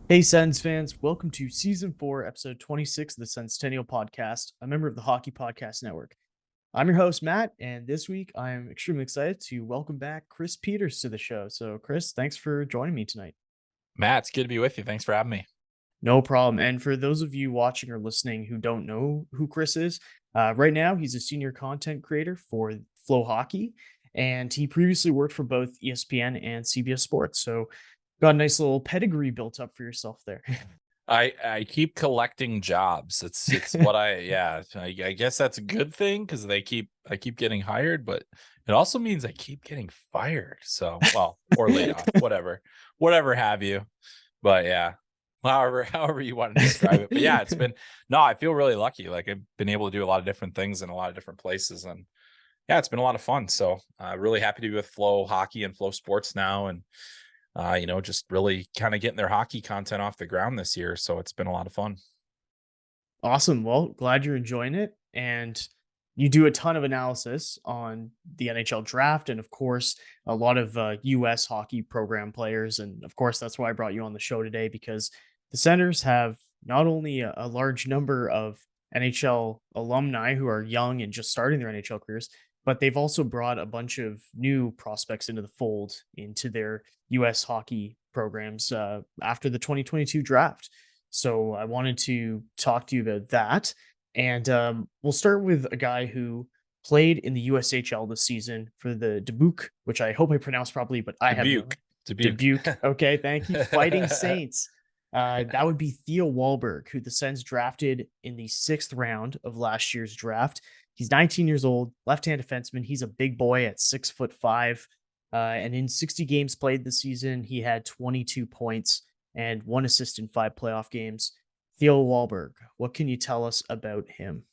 Hey, Sens fans, welcome to Season 4, Episode 26 of the Senstennial Podcast, a member of the Hockey Podcast Network. I'm your host, Matt, and this week I am extremely excited to welcome back Chris Peters to the show. So, Chris, thanks for joining me tonight. Matt, it's good to be with you. Thanks for having me. No problem. And for those of you watching or listening who don't know who Chris is, right now he's a senior content creator for Flo Hockey, and he previously worked for both ESPN and CBS Sports. So, got a nice little pedigree built up for yourself there. I keep collecting jobs. It's what I guess that's a good thing because I keep getting hired, but it also means I keep getting fired. So or laid off, whatever have you. But yeah, however you want to describe it. But yeah, I feel really lucky. Like I've been able to do a lot of different things in a lot of different places, and yeah, it's been a lot of fun. So really happy to be with Flo Hockey and Flo Sports now, and just really kind of getting their hockey content off the ground this year. So it's been a lot of fun. Awesome. Well, glad you're enjoying it. And you do a ton of analysis on the NHL draft and, of course, a lot of US hockey program players. And, of course, that's why I brought you on the show today because the Senators have not only a large number of NHL alumni who are young and just starting their NHL careers, but they've also brought a bunch of new prospects into the fold into their US hockey programs after the 2022 draft. So I wanted to talk to you about that. And we'll start with a guy who played in the USHL this season for the Dubuque, which I hope I pronounced properly, but I have no Dubuque. Dubuque. Okay, thank you. Fighting Saints. That would be Theo Wallberg, who the Sens drafted in the 6th round of last year's draft. He's 19 years old, left-hand defenseman. He's a big boy at 6'5". And in 60 games played this season, he had 22 points and 1 assist in 5 playoff games. Theo Wahlberg, what can you tell us about him?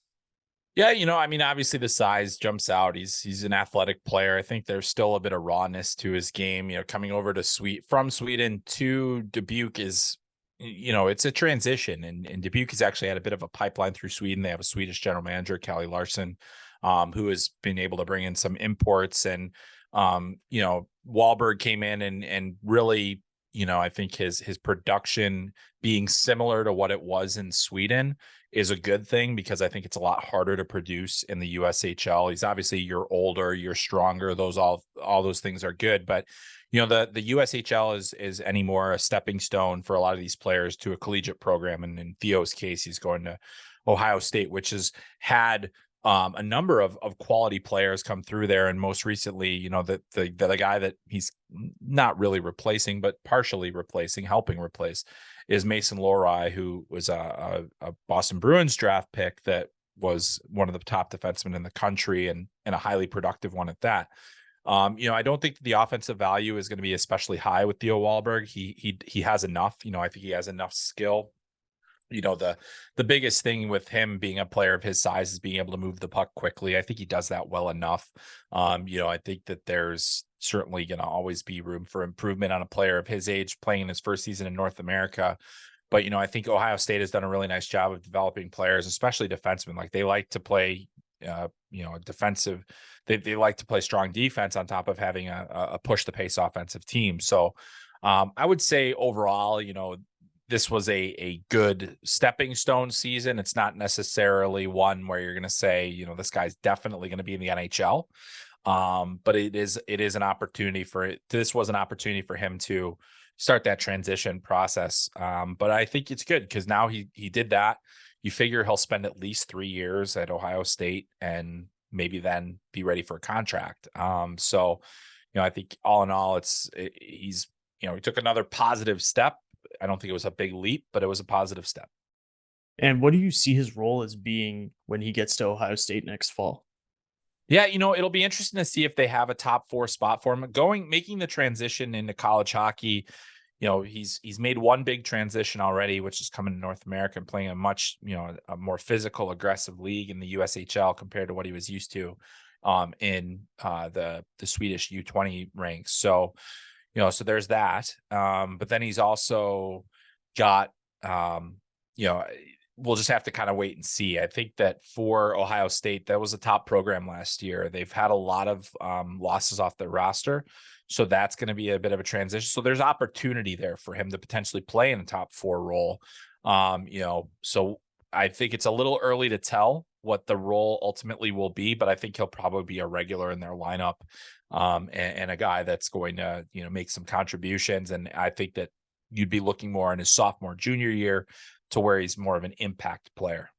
Yeah, I mean, obviously the size jumps out. He's an athletic player. I think there's still a bit of rawness to his game. Coming over to from Sweden to Dubuque is, it's a transition. And Dubuque has actually had a bit of a pipeline through Sweden. They have a Swedish general manager, Kalle Larsson, who has been able to bring in some imports. And Wahlberg came in and really, I think his production being similar to what it was in Sweden is a good thing because I think it's a lot harder to produce in the USHL. He's obviously, you're older, you're stronger. All those things are good, but the USHL is anymore a stepping stone for a lot of these players to a collegiate program. And in Theo's case, he's going to Ohio State, which has had a number of quality players come through there. And most recently, the guy that he's not really replacing, but partially replacing, helping replace, is Mason Lohrei, who was a Boston Bruins draft pick that was one of the top defensemen in the country and a highly productive one at that. I don't think the offensive value is going to be especially high with Theo Wahlberg. He has enough. I think he has enough skill. The biggest thing with him being a player of his size is being able to move the puck quickly. I think he does that well enough. I think that there's certainly going to always be room for improvement on a player of his age playing in his first season in North America. But, I think Ohio State has done a really nice job of developing players, especially defensemen. Like they like to play, defensive. They like to play strong defense on top of having a push the pace offensive team. So I would say overall, this was a good stepping stone season. It's not necessarily one where you're going to say, this guy's definitely going to be in the NHL. But it is an opportunity this was an opportunity for him to start that transition process. But I think it's good because now he did that. You figure he'll spend at least 3 years at Ohio State and maybe then be ready for a contract. So, I think all in all, he took another positive step. I don't think it was a big leap, but it was a positive step. And what do you see his role as being when he gets to Ohio State next fall? Yeah, it'll be interesting to see if they have a top 4 spot for him. Making the transition into college hockey, he's made one big transition already, which is coming to North America and playing a much, a more physical, aggressive league in the USHL compared to what he was used to in the Swedish U20 ranks. So, so there's that. But then he's also got, we'll just have to kind of wait and see. I think that for Ohio State, that was a top program last year. They've had a lot of losses off their roster. So that's going to be a bit of a transition. So there's opportunity there for him to potentially play in a top 4 role. So I think it's a little early to tell what the role ultimately will be, but I think he'll probably be a regular in their lineup, and a guy that's going to, make some contributions. And I think that you'd be looking more in his sophomore, junior year to where he's more of an impact player.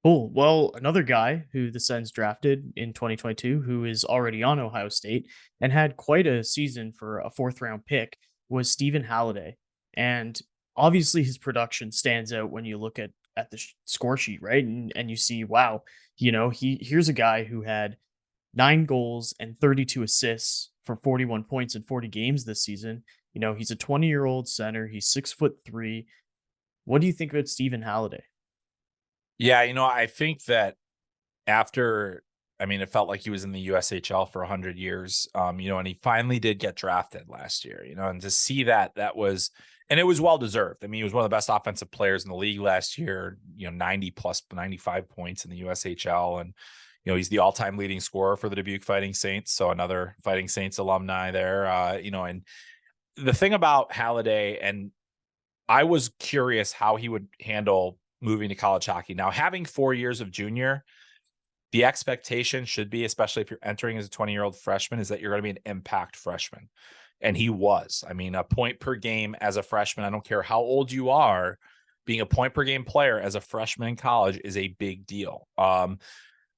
Cool. Well, another guy who the Sens drafted in 2022, who is already on Ohio State and had quite a season for a 4th-round pick, was Stephen Halliday. And obviously, his production stands out when you look at the score sheet, right? And you see, wow, here's a guy who had 9 goals and 32 assists for 41 points in 40 games this season. He's a 20-year-old center. He's 6'3". What do you think about Stephen Halliday? Yeah, I think that it felt like he was in the USHL for 100 years, and he finally did get drafted last year, and to see that was, and it was well deserved. I mean, he was one of the best offensive players in the league last year, 90 plus 95 points in the USHL. And, he's the all-time leading scorer for the Dubuque Fighting Saints. So another Fighting Saints alumni there, and the thing about Halliday, and I was curious how he would handle moving to college hockey. Now, having 4 years of junior, the expectation should be, especially if you're entering as a 20-year-old freshman, is that you're going to be an impact freshman. And he was. I mean, a point per game as a freshman, I don't care how old you are, being a point per game player as a freshman in college is a big deal.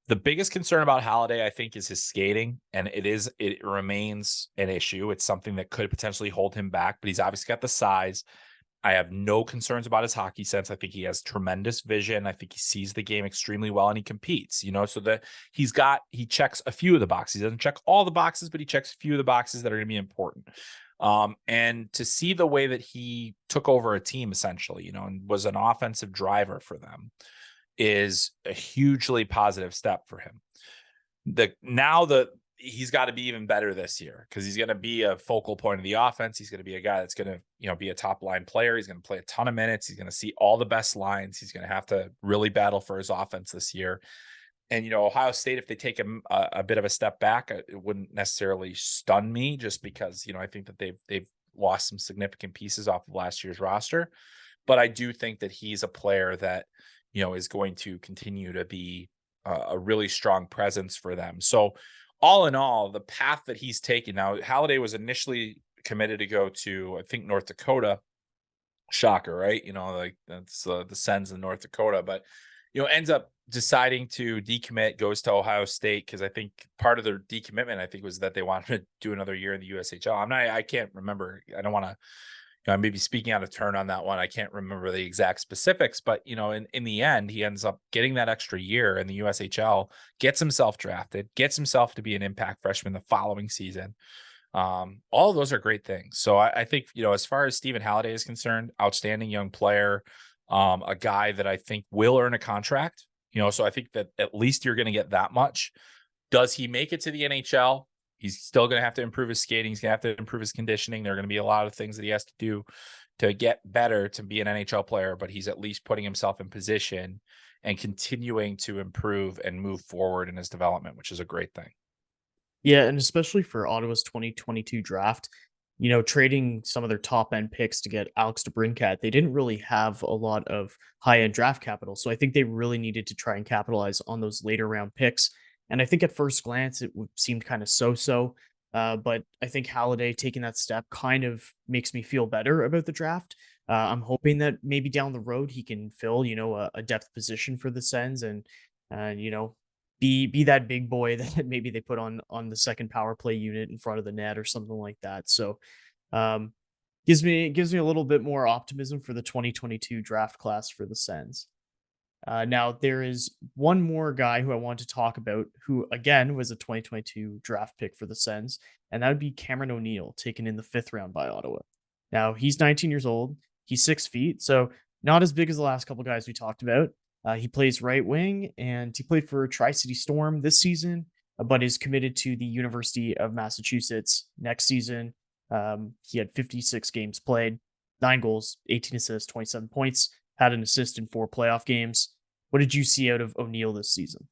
The biggest concern about Halliday, I think, is his skating, and it remains an issue. It's something that could potentially hold him back, but he's obviously got the size. I have no concerns about his hockey sense. I think he has tremendous vision. I think he sees the game extremely well, and he competes, so that he checks a few of the boxes. He doesn't check all the boxes, but he checks a few of the boxes that are going to be important. And to see the way that he took over a team essentially, and was an offensive driver for them is a hugely positive step for him. He's got to be even better this year because he's going to be a focal point of the offense. He's going to be a guy that's going to, be a top line player. He's going to play a ton of minutes. He's going to see all the best lines. He's going to have to really battle for his offense this year. And, Ohio State, if they take a bit of a step back, it wouldn't necessarily stun me just because, I think that they've lost some significant pieces off of last year's roster. But I do think that he's a player that, is going to continue to be a really strong presence for them. So, all in all, the path that he's taken now, Halliday was initially committed to go to, I think, North Dakota. Shocker, right? That's the Sens in North Dakota, but ends up deciding to decommit, goes to Ohio State because I think part of their decommitment, I think, was that they wanted to do another year in the USHL. I can't remember. I don't want to. I may be speaking out of turn on that one. I can't remember the exact specifics, but in the end, he ends up getting that extra year in the USHL, gets himself drafted, gets himself to be an impact freshman the following season. All of those are great things. So I think, as far as Stephen Halliday is concerned, outstanding young player, a guy that I think will earn a contract, so I think that at least you're going to get that much. Does he make it to the NHL? He's still going to have to improve his skating. He's going to have to improve his conditioning. There are going to be a lot of things that he has to do to get better to be an NHL player, but he's at least putting himself in position and continuing to improve and move forward in his development, which is a great thing. Yeah, and especially for Ottawa's 2022 draft, trading some of their top end picks to get Alex DeBrincat, they didn't really have a lot of high end draft capital. So I think they really needed to try and capitalize on those later round picks. And I think at first glance, it seemed kind of so-so. But I think Halliday taking that step kind of makes me feel better about the draft. I'm hoping that maybe down the road he can fill, a depth position for the Sens and, be that big boy that maybe they put on the second power play unit in front of the net or something like that. So gives me a little bit more optimism for the 2022 draft class for the Sens. Now, there is one more guy who I want to talk about who, again, was a 2022 draft pick for the Sens, and that would be Cameron ONeill, taken in the 5th round by Ottawa. Now, he's 19 years old. He's 6 feet, so not as big as the last couple guys we talked about. He plays right wing, and he played for Tri-City Storm this season, but is committed to the University of Massachusetts next season. He had 56 games played, 9 goals, 18 assists, 27 points. had an assist in 4 playoff games. What did you see out of ONeill this season?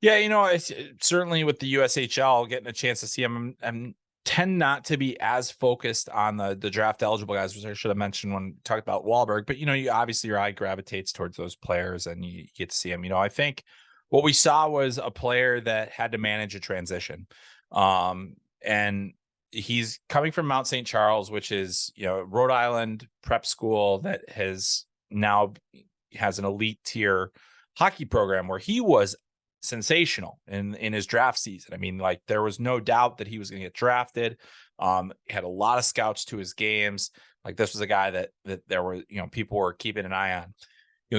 Yeah, it's certainly with the USHL getting a chance to see him. I'm tend not to be as focused on the draft eligible guys, which I should have mentioned when we talked about Wahlberg. But you obviously your eye gravitates towards those players, and you get to see them. I think what we saw was a player that had to manage a transition, and he's coming from Mount St. Charles, which is Rhode Island prep school that has an elite tier hockey program where he was sensational in his draft season. I mean, like, there was no doubt that he was going to get drafted. He had a lot of scouts to his games. Like, this was a guy that there were, people were keeping an eye on.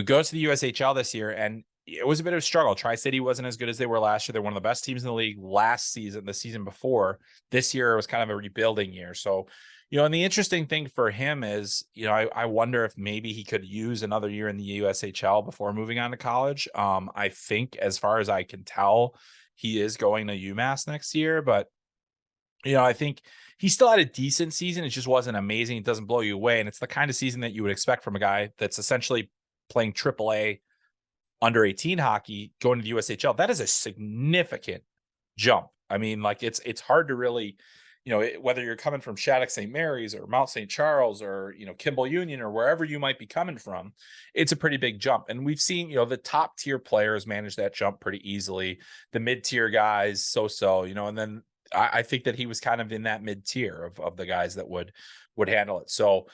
Goes to the USHL this year, and it was a bit of a struggle. Tri-City wasn't as good as they were last year. They're one of the best teams in the league last season, the season before. This year was kind of a rebuilding year. So, and the interesting thing for him is, I wonder if maybe he could use another year in the USHL before moving on to college. I think, as far as I can tell, he is going to UMass next year, but I think he still had a decent season. It just wasn't amazing. It doesn't blow you away. And it's the kind of season that you would expect from a guy that's essentially playing AAA under 18 hockey going to the USHL. That is a significant jump. I mean, like, it's hard to really, whether you're coming from Shattuck St. Mary's or Mount St. Charles or, Kimball Union or wherever you might be coming from, it's a pretty big jump. And we've seen, the top tier players manage that jump pretty easily. The mid tier guys, so, and then I think that he was kind of in that mid tier of the guys that would handle it. So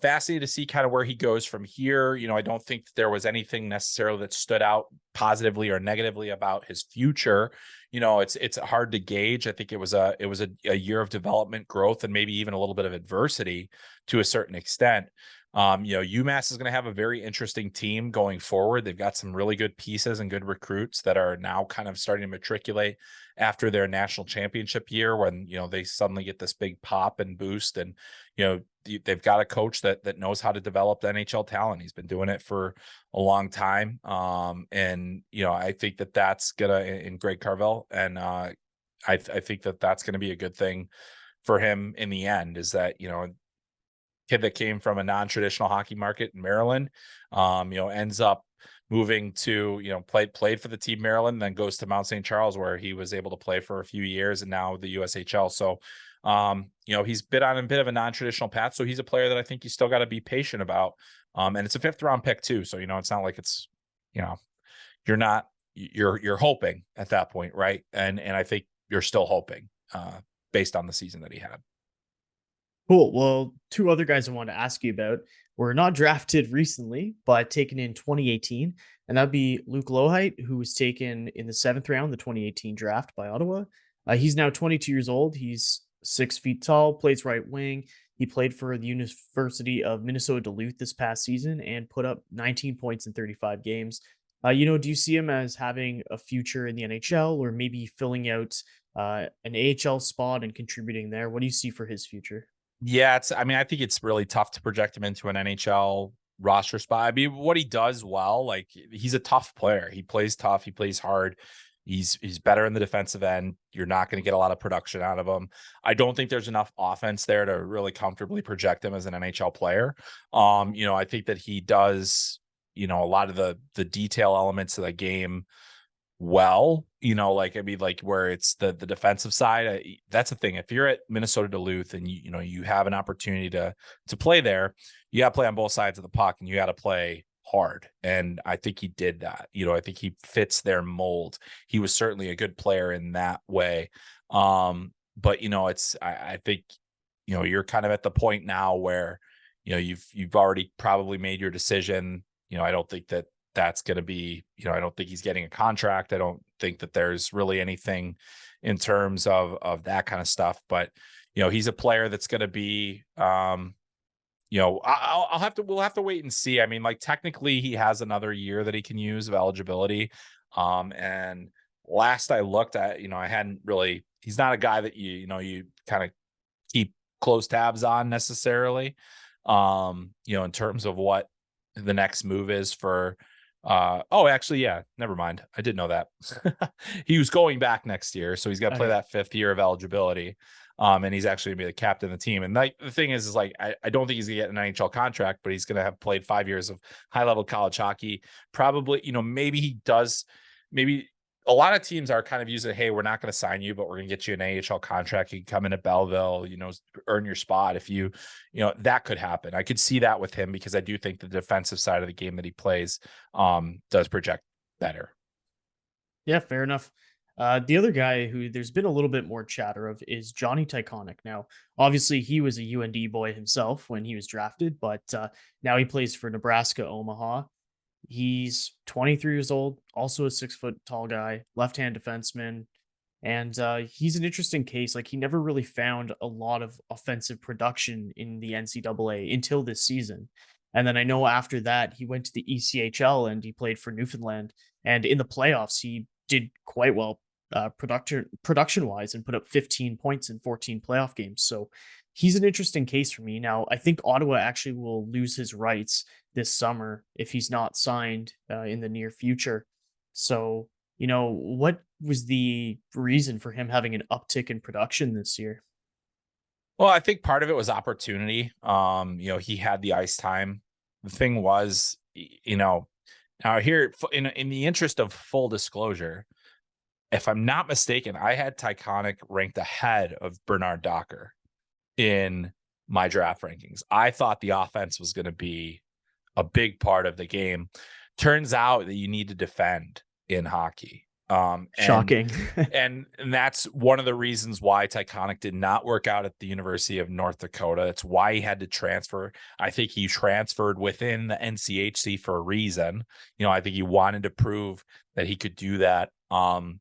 fascinated to see kind of where he goes from here. I don't think that there was anything necessarily that stood out positively or negatively about his future. It's hard to gauge. I think it was a year of development, growth, and maybe even a little bit of adversity to a certain extent. UMass is going to have a very interesting team going forward. They've got some really good pieces and good recruits that are now kind of starting to matriculate after their national championship year, when, they suddenly get this big pop and boost. And, they've got a coach that knows how to develop the NHL talent. He's been doing it for a long time. And, I think that that's gonna, in Greg Carvel. And I think that that's going to be a good thing for him in the end, is that, kid that came from a non-traditional hockey market in Maryland, ends up moving to, played for the team Maryland, then goes to Mount St. Charles, where he was able to play for a few years, and now the USHL. So, he's been on a bit of a non-traditional path. So he's a player that I think you still got to be patient about. And it's a 5th round pick too. So, it's not like it's, you're hoping at that point. Right. And I think you're still hoping, based on the season that he had. Cool. Well, 2 other guys I wanted to ask you about were not drafted recently, but taken in 2018. And that'd be Luke Loheit, who was taken in the 7th round, the 2018 draft by Ottawa. He's now 22 years old. He's 6 feet tall, plays right wing. He played for the University of Minnesota Duluth this past season and put up 19 points in 35 games. Do you see him as having a future in the NHL, or maybe filling out an AHL spot and contributing there? What do you see for his future? Yeah, I think it's really tough to project him into an NHL roster spot. I mean, what he does well, like, he's a tough player. He plays tough. He plays hard. He's better in the defensive end. You're not going to get a lot of production out of him. I don't think there's enough offense there to really comfortably project him as an NHL player. I think that he does, a lot of the detail elements of the game well, where it's the defensive side. That's the thing. If you're at Minnesota Duluth and you have an opportunity to play there, you got to play on both sides of the puck, and you got to play hard. And I think he did that. I think he fits their mold. He was certainly a good player in that way. But I think you're kind of at the point now where you've already probably made your decision. I don't think that's going to be, I don't think he's getting a contract. I don't think that there's really anything in terms of that kind of stuff. But, he's a player that's going to be, we'll have to wait and see. I mean, like, technically he has another year that he can use of eligibility. And last I looked at, he's not a guy that you kind of keep close tabs on necessarily, in terms of what the next move is for Oh, actually, yeah, never mind. I did know that. He was going back next year, so he's got to play Okay. that 5th year of eligibility. And he's actually gonna be the captain of the team. And like the thing is like I don't think he's gonna get an NHL contract, but he's gonna have played 5 years of high level college hockey. Probably, maybe he does. Maybe a lot of teams are kind of using, hey, we're not going to sign you, but we're going to get you an AHL contract. You can come in at Belleville, earn your spot. If that could happen. I could see that with him because I do think the defensive side of the game that he plays does project better. Yeah, fair enough. The other guy who there's been a little bit more chatter of is Jonny Tyconic. Now, obviously, he was a UND boy himself when he was drafted, but now he plays for Nebraska Omaha. He's 23 years old, also a 6 foot tall guy, left hand defenseman. And he's an interesting case. Like, he never really found a lot of offensive production in the NCAA until this season. And then I know after that, he went to the ECHL and he played for Newfoundland. And in the playoffs, he did quite well production wise and put up 15 points in 14 playoff games. So he's an interesting case for me. Now, I think Ottawa actually will lose his rights this summer if he's not signed in the near future. So, what was the reason for him having an uptick in production this year? Well, I think part of it was opportunity. He had the ice time. The thing was, now here in the interest of full disclosure, if I'm not mistaken, I had Tyconic ranked ahead of Bernard Docker in my draft rankings. I thought the offense was going to be a big part of the game. Turns out that you need to defend in hockey. Shocking. And that's one of the reasons why Tyconic did not work out at the University of North Dakota. It's why he had to transfer. I think he transferred within the NCHC for a reason. I think he wanted to prove that he could do that. And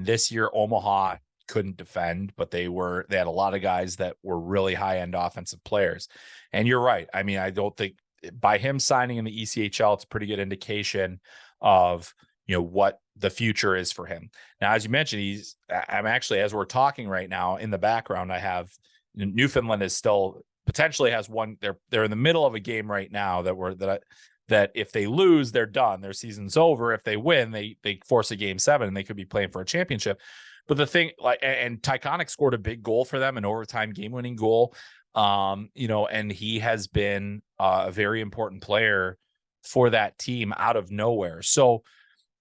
this year Omaha couldn't defend, but they had a lot of guys that were really high end offensive players. And you're right. I mean, I don't think by him signing in the ECHL, it's a pretty good indication of, what the future is for him. Now, as you mentioned, I'm actually, as we're talking right now in the background, I have Newfoundland is still potentially has one. They're in the middle of a game right now that if they lose, they're done. Their season's over. If they win, they force a game 7 and they could be playing for a championship. But the thing, and Tyconic scored a big goal for them, an overtime game-winning goal. And he has been a very important player for that team out of nowhere. So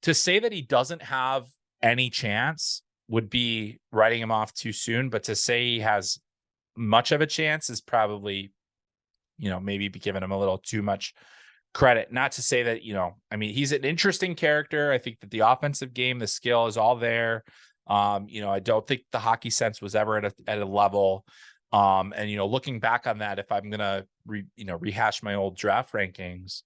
to say that he doesn't have any chance would be writing him off too soon. But to say he has much of a chance is probably, maybe giving him a little too much credit. Not to say that, he's an interesting character. I think that the offensive game, the skill is all there. I don't think the hockey sense was ever at a level. Looking back on that, if I'm going to rehash my old draft rankings,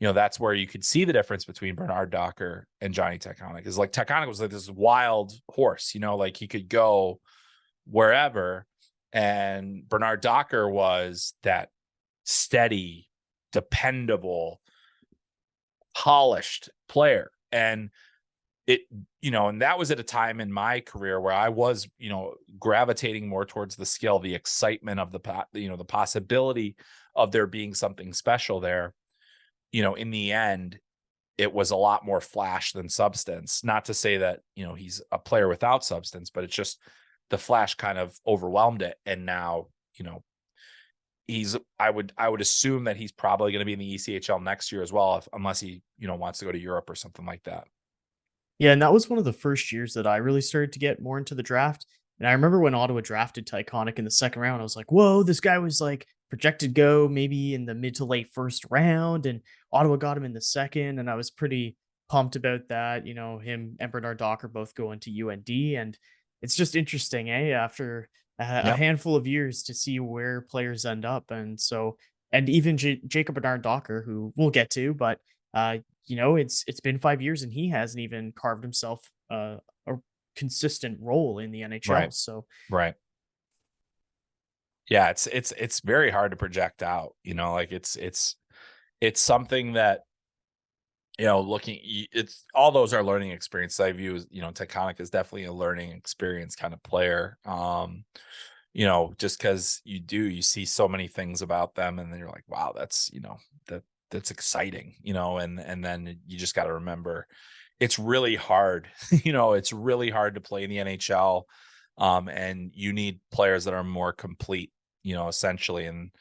that's where you could see the difference between Bernard Docker and Jonny Tyconic. Is like Tyconic was like this wild horse, like he could go wherever. And Bernard Docker was that steady, dependable, polished player. And and that was at a time in my career where I was, gravitating more towards the skill, the excitement of the possibility of there being something special there. In the end, it was a lot more flash than substance. Not to say that, he's a player without substance, but it's just the flash kind of overwhelmed it. And now, I would assume that he's probably going to be in the ECHL next year as well, unless he, wants to go to Europe or something like that. Yeah, and that was one of the first years that I really started to get more into the draft. And I remember when Ottawa drafted Tyconic in the second round, I was like, whoa, this guy was like projected go maybe in the mid to late first round. And Ottawa got him in the second. And I was pretty pumped about that. Him and Bernard Docker both going to UND. And it's just interesting, after a Yep. handful of years to see where players end up. And so, and even Jacob Bernard Docker, who we'll get to, but it's been 5 years and he hasn't even carved himself a consistent role in the NHL. Right. So Right. Yeah, it's very hard to project out, it's something that, it's all those are learning experiences. I view as, Tyconic is definitely a learning experience kind of player. Just because you see so many things about them and then you're like, wow, that's, that's exciting, and then you just got to remember it's really hard. It's really hard to play in the NHL. And you need players that are more complete, essentially. And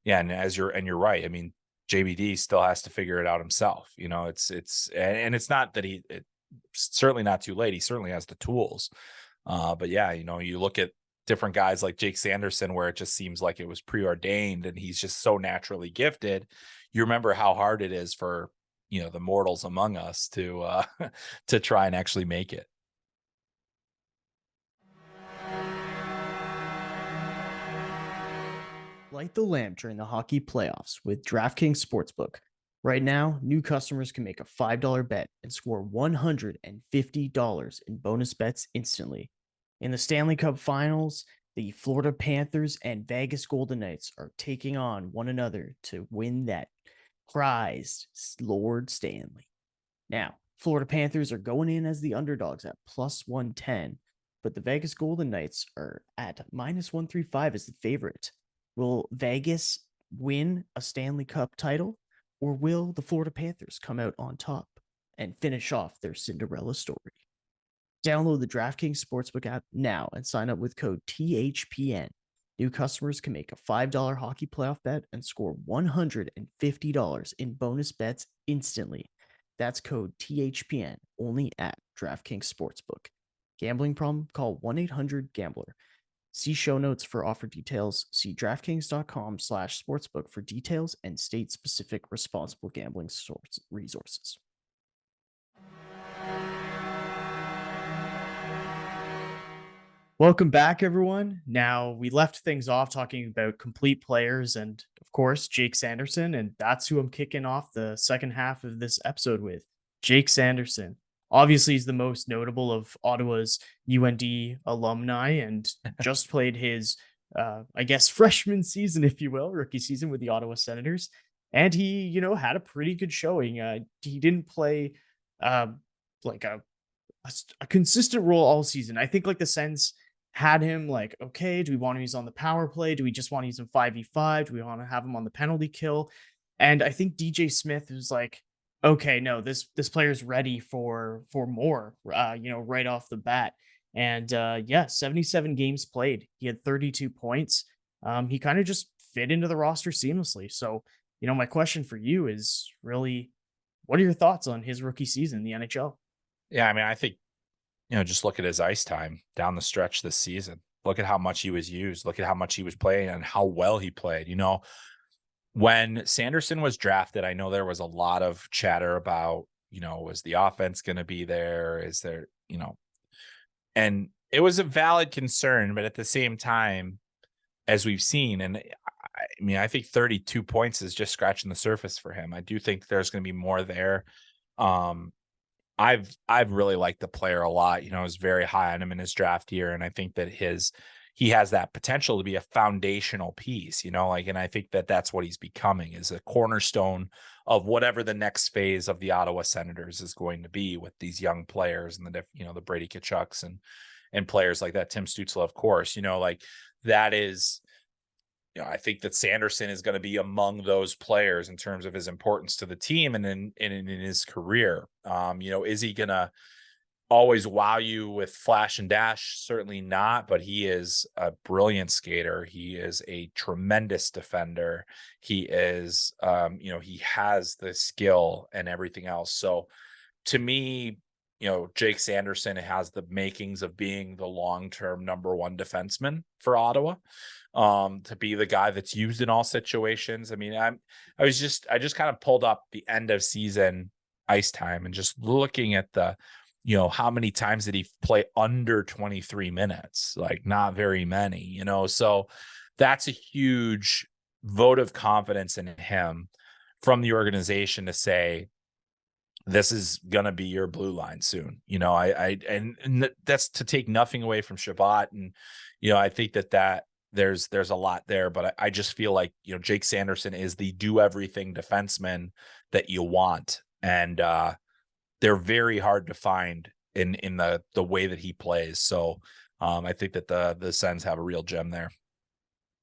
yeah, and you're right. I mean, JBD still has to figure it out himself. And it's not that it's certainly not too late. He certainly has the tools. But yeah, you look at different guys like Jake Sanderson, where it just seems like it was preordained and he's just so naturally gifted. You remember how hard it is for, the mortals among us to to try and actually make it. Light the lamp during the hockey playoffs with DraftKings Sportsbook. Right now, new customers can make a $5 bet and score $150 in bonus bets instantly. In the Stanley Cup Finals, the Florida Panthers and Vegas Golden Knights are taking on one another to win that prized Lord Stanley. Now, Florida Panthers are going in as the underdogs at plus 110, but the Vegas Golden Knights are at minus 135 as the favorite. Will Vegas win a Stanley Cup title, or will the Florida Panthers come out on top and finish off their Cinderella story? Download the DraftKings Sportsbook app now and sign up with code THPN. New customers can make a $5 hockey playoff bet and score $150 in bonus bets instantly. That's code THPN only at DraftKings Sportsbook. Gambling problem? Call 1-800-GAMBLER. See show notes for offer details. See DraftKings.com/sportsbook for details and state-specific responsible gambling resources. Welcome back, everyone. Now, we left things off talking about complete players and, of course, Jake Sanderson, and that's who I'm kicking off the second half of this episode with. Jake Sanderson. Obviously, he's the most notable of Ottawa's UND alumni and just played his, freshman season, if you will, rookie season with the Ottawa Senators. And he, had a pretty good showing. He didn't play like a consistent role all season. I think like the Sens had him like, okay, do we want to use on the power play? Do we just want to use him 5v5? Do we want to have him on the penalty kill? And I think DJ Smith was like, okay, no, this player's ready for more, right off the bat. And 77 games played. He had 32 points. He kind of just fit into the roster seamlessly. So, my question for you is really, what are your thoughts on his rookie season in the NHL? Yeah, I mean, I think, just look at his ice time down the stretch this season. Look at how much he was used. Look at how much he was playing and how well he played. When Sanderson was drafted, I know there was a lot of chatter about, was the offense going to be there? Is there, and it was a valid concern, but at the same time, as we've seen, and I think 32 points is just scratching the surface for him. I do think there's going to be more there. I've really liked the player a lot. I was very high on him in his draft year, and I think that he has that potential to be a foundational piece, and I think that that's what he's becoming, is a cornerstone of whatever the next phase of the Ottawa Senators is going to be with these young players and the Brady Tkachuks and players like that, Tim Stützle, of course, that is, I think that Sanderson is going to be among those players in terms of his importance to the team and in his career. Is he going to always wow you with flash and dash? Certainly not, but he is a brilliant skater. He is a tremendous defender. He is, he has the skill and everything else. So to me, Jake Sanderson has the makings of being the long-term number one defenseman for Ottawa, to be the guy that's used in all situations. I mean, I just kind of pulled up the end of season ice time and just looking at the, how many times did he play under 23 minutes? Like, not very many, so that's a huge vote of confidence in him from the organization to say, this is going to be your blue line soon. And that's to take nothing away from Shabbat. And, I think that there's a lot there, but I just feel like, Jake Sanderson is the do everything defenseman that you want. And, they're very hard to find in the way that he plays. So I think that the Sens have a real gem there.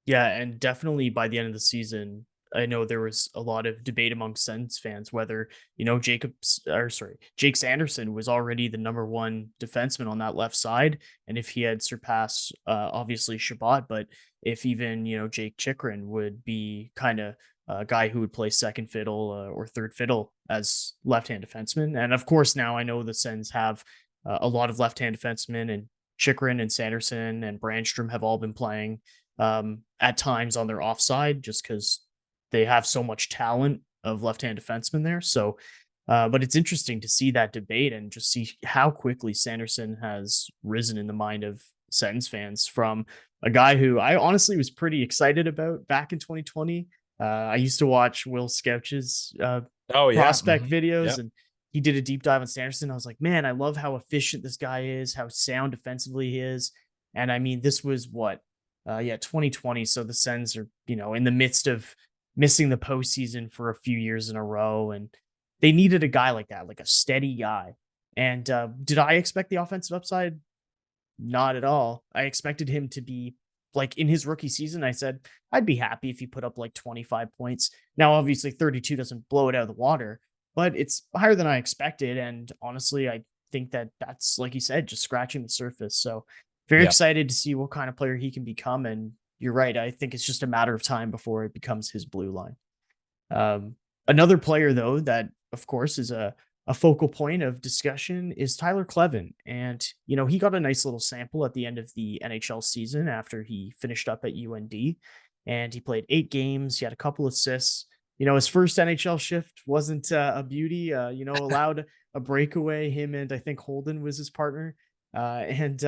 Yeah, and definitely by the end of the season, I know there was a lot of debate among Sens fans whether, Jake Sanderson was already the number one defenseman on that left side. And if he had surpassed, obviously Shabbat, but if even, Jake Chikrin would be kind of a guy who would play second fiddle or third fiddle as left-hand defenseman. And of course, now I know the Sens have a lot of left-hand defensemen, and Chikrin and Sanderson and Brandstrom have all been playing at times on their offside just because they have so much talent of left-hand defensemen there. So, but it's interesting to see that debate and just see how quickly Sanderson has risen in the mind of Sens fans from a guy who I honestly was pretty excited about back in 2020. I used to watch Will Skouch's Oh yeah. prospect videos, Yep. and he did a deep dive on Sanderson. I was like, man, I love how efficient this guy is, how sound defensively he is. And I mean, this was what, 2020. So the Sens are, in the midst of missing the postseason for a few years in a row, and they needed a guy like that, like a steady guy. And did I expect the offensive upside? Not at all. I expected him to be like in his rookie season. I said I'd be happy if he put up like 25 points. Now, obviously, 32 doesn't blow it out of the water, but it's higher than I expected. And honestly, I think that that's, like you said, just scratching the surface. So very Yep. excited to see what kind of player he can become. And you're right. I think it's just a matter of time before it becomes his blue line. Another player, though, that of course is a focal point of discussion is Tyler Kleven. And, he got a nice little sample at the end of the NHL season after he finished up at UND, and he played 8 games. He had a couple assists. His first NHL shift wasn't a beauty, allowed a breakaway. Him and I think Holden was his partner. And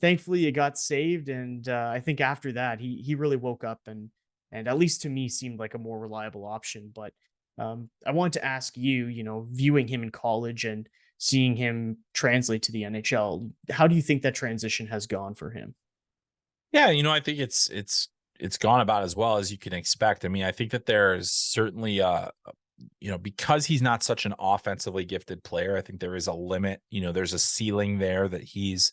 thankfully it got saved. And I think after that, he really woke up and at least to me seemed like a more reliable option. But I wanted to ask you, viewing him in college and seeing him translate to the NHL, how do you think that transition has gone for him? Yeah, I think it's gone about as well as you can expect. I mean, I think that there's certainly because he's not such an offensively gifted player, I think there is a limit. There's a ceiling there that he's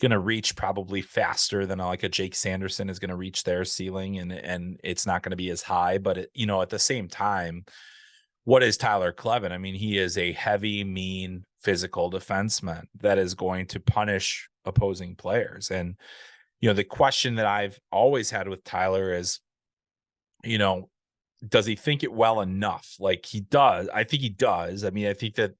going to reach probably faster than like a Jake Sanderson is going to reach their ceiling, and it's not going to be as high. But at the same time, what is Tyler Kleven? I mean, he is a heavy, mean, physical defenseman that is going to punish opposing players. And the question that I've always had with Tyler is, does he think it well enough? Like he does. I think he does. I mean, I think that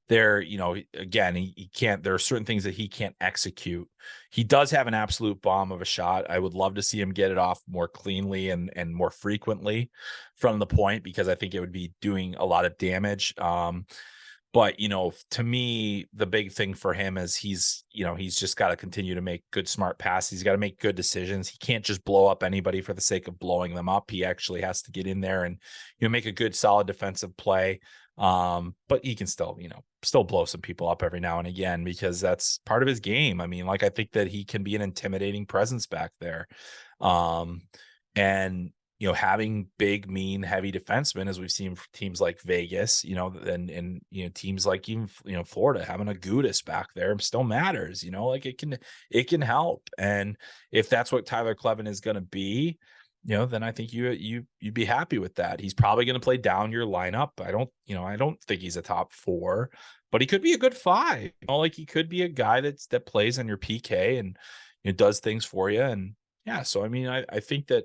again, he can't, there are certain things that he can't execute. He does have an absolute bomb of a shot. I would love to see him get it off more cleanly and more frequently from the point, because I think it would be doing a lot of damage. But, to me, the big thing for him is he's just got to continue to make good, smart passes. He's got to make good decisions. He can't just blow up anybody for the sake of blowing them up. He actually has to get in there and, make a good, solid defensive play. But he can still blow some people up every now and again, because that's part of his game. I mean, like, I think that he can be an intimidating presence back there. And, having big, mean, heavy defensemen, as we've seen for teams like Vegas, and teams like even, Florida, having a Gudis back there still matters, like it can help. And if that's what Tyler Kleven is going to be, then I think you'd be happy with that. He's probably going to play down your lineup. I don't think he's a top 4, but he could be a good 5. Like he could be a guy that plays on your PK and does things for you. And yeah, so I mean, I think that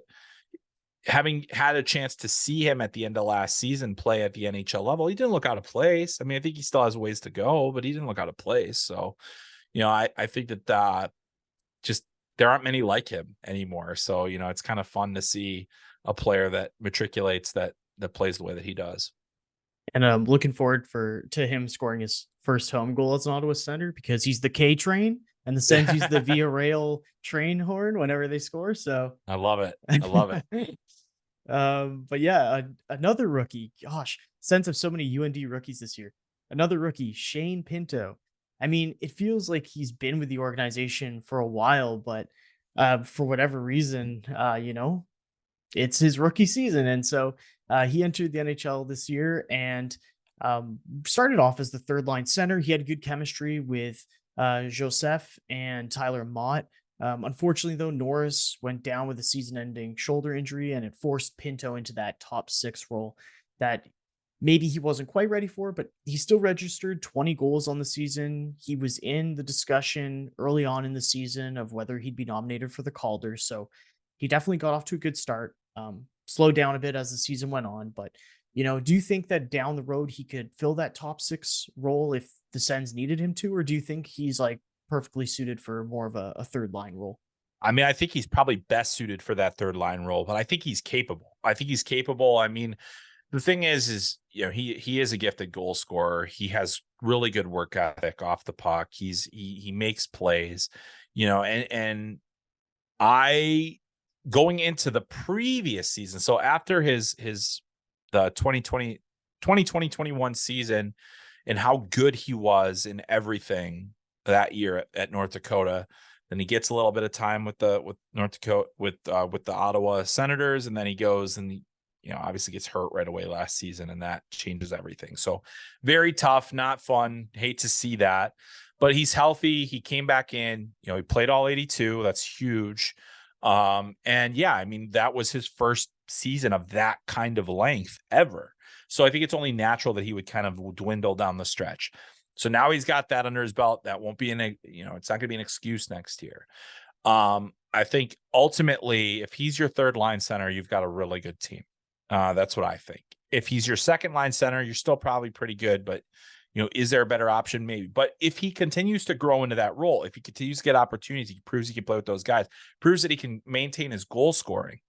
having had a chance to see him at the end of last season play at the NHL level, he didn't look out of place. I mean, I think he still has ways to go, but he didn't look out of place. So, I think that just there aren't many like him anymore. So, it's kind of fun to see a player that matriculates that plays the way that he does. And I'm looking forward to him scoring his first home goal as an Ottawa Senator, because he's the K train and the Sens use the Via Rail train horn whenever they score. So I love it. I love it. But yeah, another rookie. Gosh, Sens have so many UND rookies this year. Another rookie, Shane Pinto. I mean, it feels like he's been with the organization for a while, but for whatever reason, it's his rookie season, and so he entered the NHL this year and started off as the third line center. He had good chemistry with Joseph and Tyler Mott. Unfortunately, though, Norris went down with a season-ending shoulder injury, and it forced Pinto into that top six role that maybe he wasn't quite ready for, but he still registered 20 goals on the season. He was in the discussion early on in the season of whether he'd be nominated for the Calder, so he definitely got off to a good start. Slowed down a bit as the season went on, but do you think that down the road he could fill that top six role if the Sens needed him to, or do you think he's like perfectly suited for more of a third line role? I mean, I think he's probably best suited for that third line role, but I think he's capable. I think he's capable. I mean, the thing is he is a gifted goal scorer. He has really good work ethic off the puck. He makes plays, and I going into the previous season. So after the 2020-21 season and how good he was in everything that year at North Dakota, then he gets a little bit of time with North Dakota with the Ottawa Senators, and then he goes and obviously gets hurt right away last season, and that changes everything. So very tough, not fun. Hate to see that, but he's healthy. He came back in. He played all 82. That's huge. And yeah, I mean, that was his first season of that kind of length ever. So I think it's only natural that he would kind of dwindle down the stretch. So now he's got that under his belt. That won't be it's not going to be an excuse next year. I think ultimately, if he's your third line center, you've got a really good team. That's what I think. If he's your second line center, you're still probably pretty good, but is there a better option? Maybe. But if he continues to grow into that role, if he continues to get opportunities, he proves he can play with those guys, proves that he can maintain his goal scoring,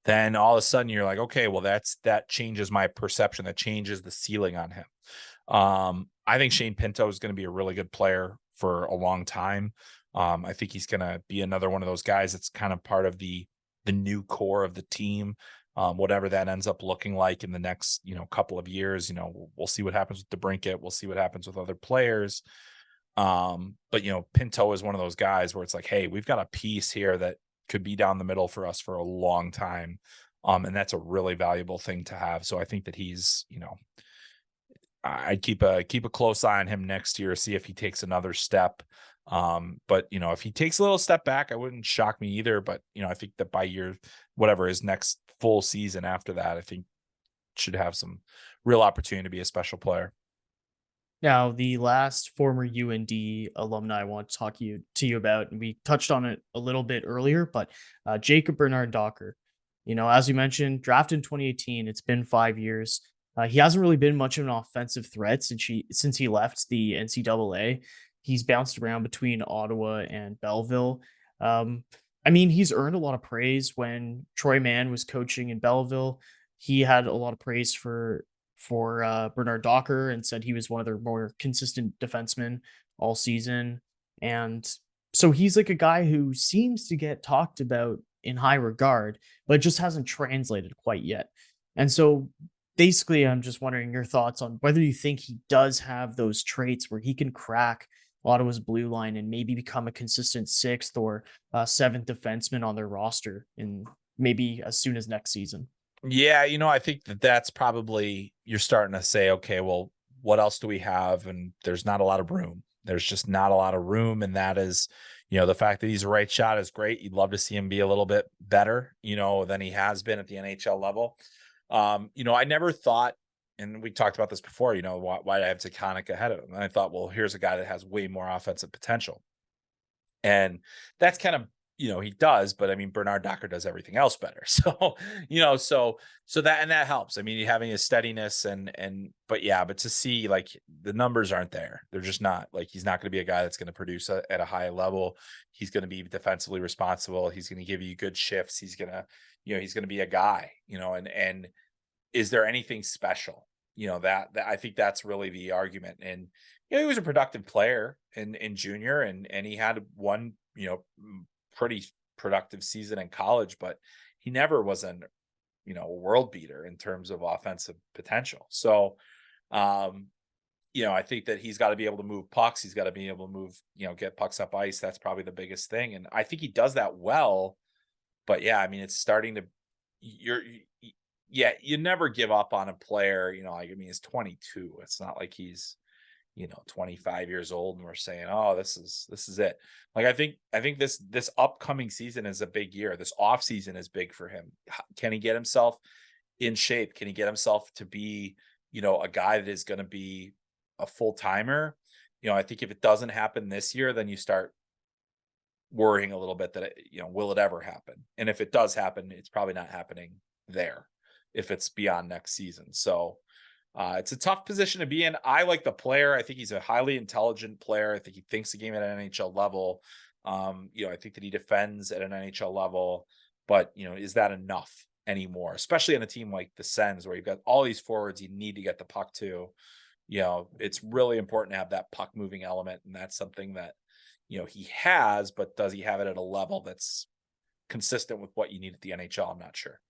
then all of a sudden you're like, okay, well, that changes my perception. That changes the ceiling on him. I think Shane Pinto is going to be a really good player for a long time. I think he's going to be another one of those guys that's kind of part of the new core of the team. Whatever that ends up looking like in the next, couple of years, we'll see what happens with DeBrincat. We'll see what happens with other players. But Pinto is one of those guys where it's like, hey, we've got a piece here that could be down the middle for us for a long time. And that's a really valuable thing to have. So I think that he's, I'd keep a close eye on him next year, see if he takes another step. But if he takes a little step back, I wouldn't shock me either. But I think that by whatever his next full season after that, I think should have some real opportunity to be a special player. Now, the last former UND alumni I want to talk to you about, and we touched on it a little bit earlier, but Jacob Bernard Docker. As we mentioned, drafted in 2018. It's been 5 years. He hasn't really been much of an offensive threat since he left the NCAA. He's bounced around between Ottawa and Belleville. I mean, he's earned a lot of praise when Troy Mann was coaching in Belleville. He had a lot of praise for Bernard Docker and said he was one of their more consistent defensemen all season. And so he's like a guy who seems to get talked about in high regard, but just hasn't translated quite yet. And so basically, I'm just wondering your thoughts on whether you think he does have those traits where he can crack Ottawa's blue line and maybe become a consistent sixth or seventh defenseman on their roster in maybe as soon as next season. Yeah, I think that's probably you're starting to say, okay, well, what else do we have? And there's not a lot of room. There's just not a lot of room. And that is, the fact that he's a right shot is great. You'd love to see him be a little bit better, than he has been at the NHL level. I never thought, and we talked about this before, why I have Tyconic ahead of him. And I thought, well, here's a guy that has way more offensive potential. And that's kind of, he does, but I mean, Bernard Docker does everything else better. So, so that helps. I mean, having his steadiness but to see like the numbers aren't there. They're just not. Like, he's not going to be a guy that's going to produce at a high level. He's going to be defensively responsible. He's going to give you good shifts. He's going to, he's going to be a guy, and is there anything special? That I think that's really the argument. And, he was a productive player in junior and he had one, pretty productive season in college, but he never was a world beater in terms of offensive potential. So, I think that he's got to be able to move pucks. He's got to be able to move, get pucks up ice. That's probably the biggest thing. And I think he does that well, but yeah, I mean, it's starting to, you never give up on a player, he's 22. It's not like he's, 25 years old and we're saying, oh, this is it. Like I think this upcoming season is a big year. This off season is big for him. Can he get himself in shape? Can he get himself to be, a guy that is going to be a full timer? I think if it doesn't happen this year, then you start worrying a little bit that, will it ever happen? And if it does happen, it's probably not happening there if it's beyond next season. So it's a tough position to be in. I like the player. I think he's a highly intelligent player. I think he thinks the game at an NHL level. I think that he defends at an NHL level, but is that enough anymore? Especially on a team like the Sens, where you've got all these forwards you need to get the puck to. It's really important to have that puck moving element, and that's something that he has. But does he have it at a level that's consistent with what you need at the NHL? I'm not sure.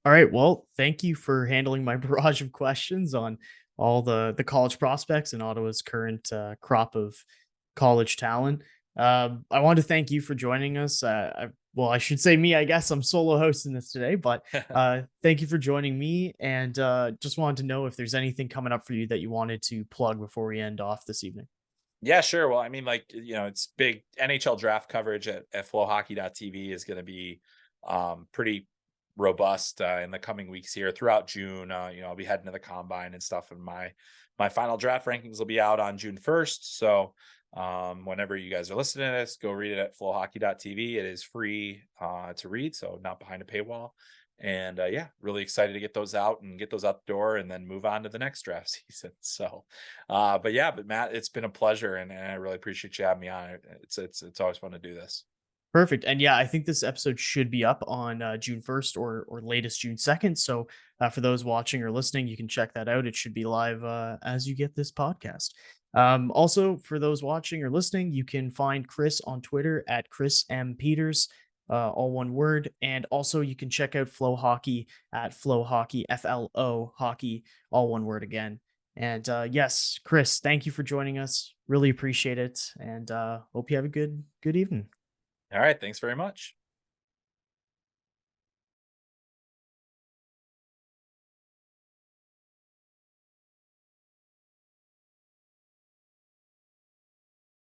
All right. Well, thank you for handling my barrage of questions on all the college prospects and Ottawa's current crop of college talent. I want to thank you for joining us. Well, I should say me. I guess I'm solo hosting this today, but thank you for joining me. And just wanted to know if there's anything coming up for you that you wanted to plug before we end off this evening. Yeah, sure. Well, I mean, like, it's big NHL draft coverage at flohockey.tv is going to be pretty robust in the coming weeks here throughout June. I'll be heading to the combine and stuff, and my final draft rankings will be out on June 1st. So whenever you guys are listening to this, go read it at flohockey.tv. It is free to read, so not behind a paywall. And yeah, really excited to get those out and get those out the door and then move on to the next draft season. So but Matt, it's been a pleasure, and I really appreciate you having me on. It's always fun to do this. Perfect. And yeah, I think this episode should be up on June 1st or latest June 2nd. So for those watching or listening, you can check that out. It should be live as you get this podcast. Also, for those watching or listening, you can find Chris on Twitter at Chris M. Peters, all one word. And also, you can check out Flo Hockey at Flo Hockey, FLO Hockey, all one word again. And yes, Chris, thank you for joining us. Really appreciate it. And hope you have a good evening. All right. Thanks very much.